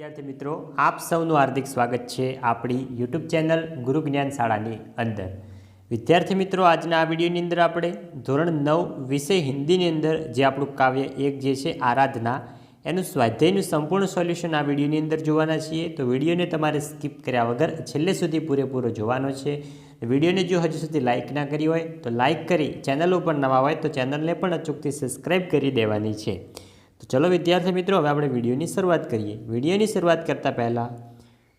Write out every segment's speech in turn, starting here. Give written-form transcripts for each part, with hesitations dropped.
विद्यार्थी मित्रों, आप सौનું हार्दिक स्वागत है आपणी यूट्यूब चैनल गुरु ज्ञान शाळानी अंदर। विद्यार्थी मित्रों, आजना आ विडियोनी अंदर आपणे धोरण 9 विषय हिंदीनी अंदर जे आपणुं काव्य एक जे छे आराधना एनुं स्वाध्यायनुं संपूर्ण सोल्यूशन आ विडियोनी अंदर जोवाना छीए। तो विडियोने तमारे स्कीप कर्या वगर छेल्ले सुधी पूरेपूरो जोवानो छे। विडियोने जो हजू सुधी लाइक ना करी होय तो लाइक करी, चेनल पर नवा होय तो चेनलने पण अचूकथी सब्सक्राइब करी देवानी छे। तो चलो विद्यार्थी मित्रों, हवे आपणे विडियोनी शरूआत करीए। विडियोनी शरूआत करता पहला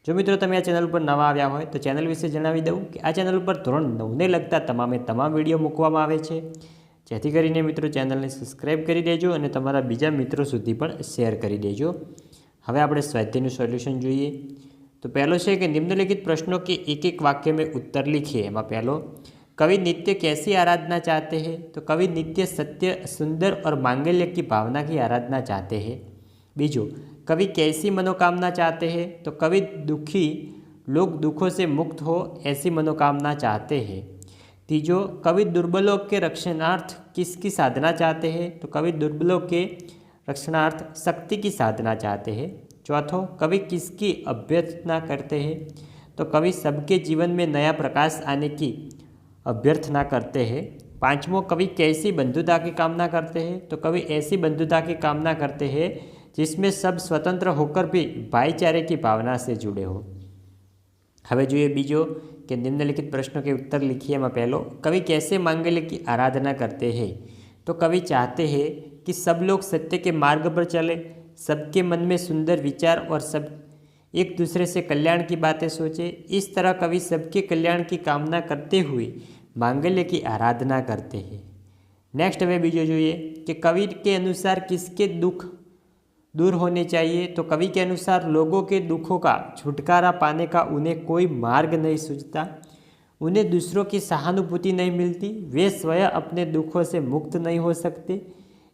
जो मित्रों तमे आ चेनल पर नवा आव्या होय तो चेनल विषे जणावी दऊं कि आ चेनल पर धोरण 9 ने लगता तमामे तमाम विडियो मूकवामां आवे छे, जेथी करीने मित्रों चेनलने सब्सक्राइब करी देजो अने तमारा बीजा मित्रों सुधी पण शेर करी देजो। हवे आपणे स्वाध्यायनुं सोल्यूशन जोईए। तो पहलो छे कि निम्नलिखित प्रश्नों के एक एक वाक्य में उत्तर लिखिए। एमां पहलो, कवि नित्य कैसी आराधना चाहते हैं? तो कवि नित्य सत्य, सुंदर और मांगल्य की भावना की आराधना चाहते हैं। बीजो, कवि कैसी मनोकामना चाहते हैं? तो कवि दुखी लोग दुखों से मुक्त हो ऐसी मनोकामना चाहते हैं। तीजो, कवि दुर्बलों के रक्षणार्थ किसकी साधना चाहते हैं? तो कवि दुर्बलों के रक्षणार्थ शक्ति की साधना चाहते हैं। चौथो, कवि किसकी अभ्यर्थना करते हैं? तो कवि सबके जीवन में नया प्रकाश आने की अभ्यर्थना करते हैं। पांचवों, कवि कैसी बंधुता की कामना करते हैं? तो कवि ऐसी बंधुता की कामना करते हैं जिसमें सब स्वतंत्र होकर भी भाईचारे की भावना से जुड़े हो। हवे જોઈએ बीजो कि निम्नलिखित प्रश्नों के उत्तर लिखिए। में पहलो, कवि कैसे मांगल्य की आराधना करते हैं? तो कवि चाहते हैं कि सब लोग सत्य के मार्ग पर चले, सबके मन में सुंदर विचार और सब एक दूसरे से कल्याण की बातें सोचे। इस तरह कवि सबके कल्याण की कामना करते हुए मांगल्य की आराधना करते हैं। नेक्स्ट वे बीजो જોઈએ कि कवि के अनुसार किसके दुख दूर होने चाहिए? तो कवि के अनुसार लोगों के दुखों का छुटकारा पाने का उन्हें कोई मार्ग नहीं सूझता, उन्हें दूसरों की सहानुभूति नहीं मिलती, वे स्वयं अपने दुखों से मुक्त नहीं हो सकते।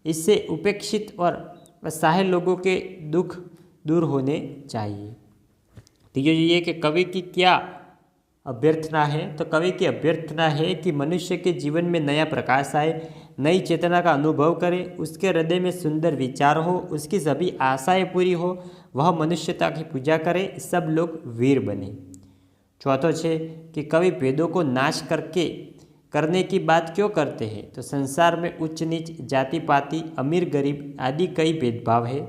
इससे उपेक्षित और असहाय लोगों के दुख दूर होने चाहिए। तीजो જોઈએ कि कवि की क्या अभ्यर्थना है? तो कवि की अभ्यर्थना है कि मनुष्य के जीवन में नया प्रकाश आए, नई चेतना का अनुभव करे, उसके हृदय में सुंदर विचार हो, उसकी सभी आशाएं पूरी हो, वह मनुष्यता की पूजा करे, सब लोग वीर बने। चौथो है कि कवि भेदों को नाश करने की बात क्यों करते हैं? तो संसार में उच्च नीच, जाति पाति, अमीर गरीब आदि कई भेदभाव है।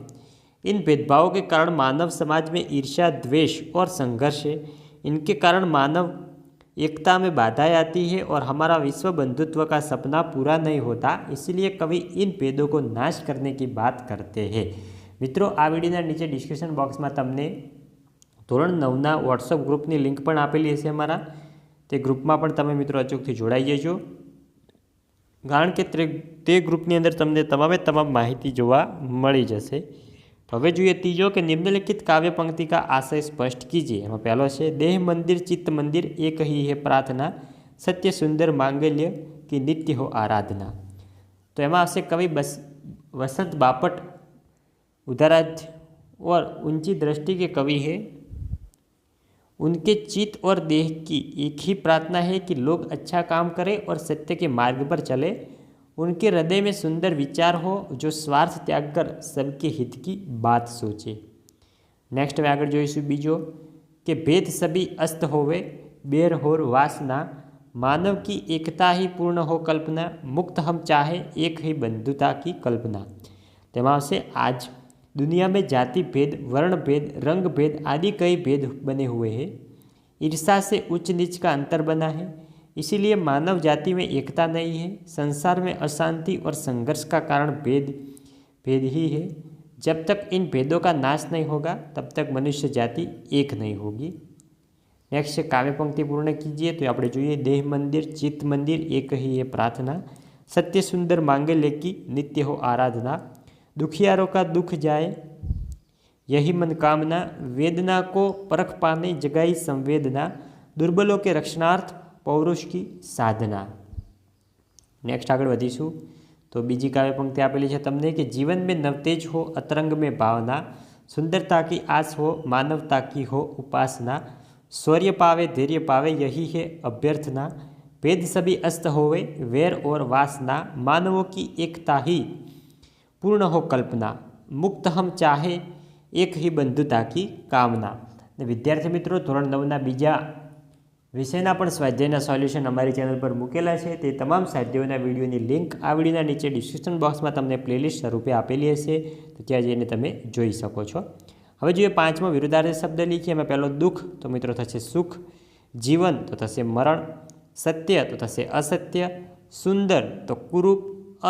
इन भेदभावों के कारण मानव समाज में ईर्ष्या, द्वेष और संघर्ष है। इनके कारण मानव एकता में बाधाएं आती है और हमारा विश्व बंधुत्व का सपना पूरा नहीं होता। इसलिए कवि इन भेदों को नाश करने की बात करते हैं। मित्रों, आ विडियोना नीचे डिस्क्रिप्शन बॉक्स में तमने ધોરણ 9ના વોટ્સઅપ ગ્રુપની લિંક પણ આપેલી હશે અમારા, તે ગ્રુપમાં પણ તમે મિત્રો અચૂકથી જોડાઈ જજો, કારણ કે તે ગ્રુપની અંદર તમને તમામ માહિતી જોવા મળી જશે। तो હવે જોઈએ ત્રીજો કે निम्नलिखित काव्य पंक्ति का आशय स्पष्ट कीजिए। एमां पहलो है, देह मंदिर चित्त मंदिर एक ही है प्रार्थना, सत्य सुंदर मांगल्य की नित्य हो आराधना। तो एमां आवशे कवि वसंत बापट उदाराध्य और ऊंची दृष्टि के कवि है। उनके चित्त और देह की एक ही प्रार्थना है कि लोग अच्छा काम करें और सत्य के मार्ग पर चले। उनके हृदय में सुंदर विचार हो जो स्वार्थ त्याग कर सबके हित की बात सोचे। नेक्स्ट में आगे जोईशुं बीजो कि भेद सभी अस्त होवे, बेर होर वासना, मानव की एकता ही पूर्ण हो कल्पना, मुक्त हम चाहे एक ही बंधुता की कल्पना। तेमां आवशे आज दुनिया में जाति भेद, वर्ण भेद, रंग भेद आदि कई भेद बने हुए हैं। ईर्ष्या से उच्च नीच का अंतर बना है, इसीलिए मानव जाति में एकता नहीं है। संसार में अशांति और संघर्ष का कारण भेद ही है। जब तक इन भेदों का नाश नहीं होगा तब तक मनुष्य जाति एक नहीं होगी। नेक्स्ट काव्य पंक्ति पूर्ण कीजिए। तो આપણે જોઈએ, देह मंदिर चित्त मंदिर एक ही है प्रार्थना, सत्य सुंदर मांगल्य की नित्य हो आराधना, दुखियारों का दुख जाए यही मन कामना, वेदना को परख पाने जगाई संवेदना, दुर्बलों के रक्षणार्थ पौरुष की साधना। नेक्स्ट आगे वधीशुं। तो बीजी काव्य पंक्ति आपेली है तमने कि जीवन में नवतेज हो अतरंग में भावना, सुंदरता की आस हो मानवता की हो उपासना, शौर्य पावे धैर्य पावे यही है अभ्यर्थना, भेद सभी अस्त होवे वैर और वासना, मानवों की एकता ही पूर्ण हो कल्पना, मुक्त हम चाहे એક હી બંધુ તાકી કામના. અને વિદ્યાર્થી મિત્રો ધોરણ 9ના બીજા વિષયના પણ સ્વાધ્યાયના સોલ્યુશન અમારી ચેનલ પર મૂકેલા છે. તે તમામ સ્વાધ્યાયોના વિડીયોની લિંક આ વિડીયોના નીચે ડિસ્ક્રિપ્શન બોક્સમાં તમને પ્લેલિસ્ટ સ્વરૂપે આપેલી હશે, તો ત્યાં જઈને તમે જોઈ શકો છો. હવે જોઈએ 5મો વિરુદ્ધાર્થી શબ્દ લીખીએ. એમાં પહેલો દુઃખ તો મિત્રો થશે સુખ, જીવન તો થશે મરણ, સત્ય તો થશે અસત્ય, સુંદર તો કુરૂપ,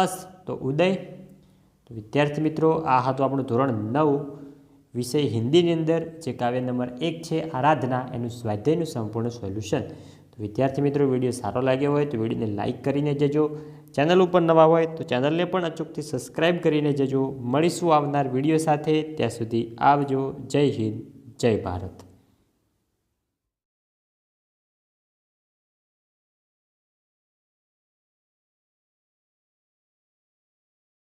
અસ તો ઉદય. તો વિદ્યાર્થી મિત્રો આ હતું આપણું ધોરણ 9 વિષય હિન્દીની અંદર જે કાવ્ય નંબર 1 છે આરાધના, એનું સ્વાધ્યાયનું સંપૂર્ણ સોલ્યુશન. તો વિદ્યાર્થી મિત્રો વિડીયો સારો લાગ્યો હોય તો વિડીયોને લાઇક કરીને જજો. ચેનલ ઉપર નવા હોય તો ચેનલને પણ અચૂકથી સબસ્ક્રાઈબ કરીને જજો. મળીશું આવનાર વિડીયો સાથે. ત્યાં સુધી આવજો. જય હિન્દ, જય ભારત.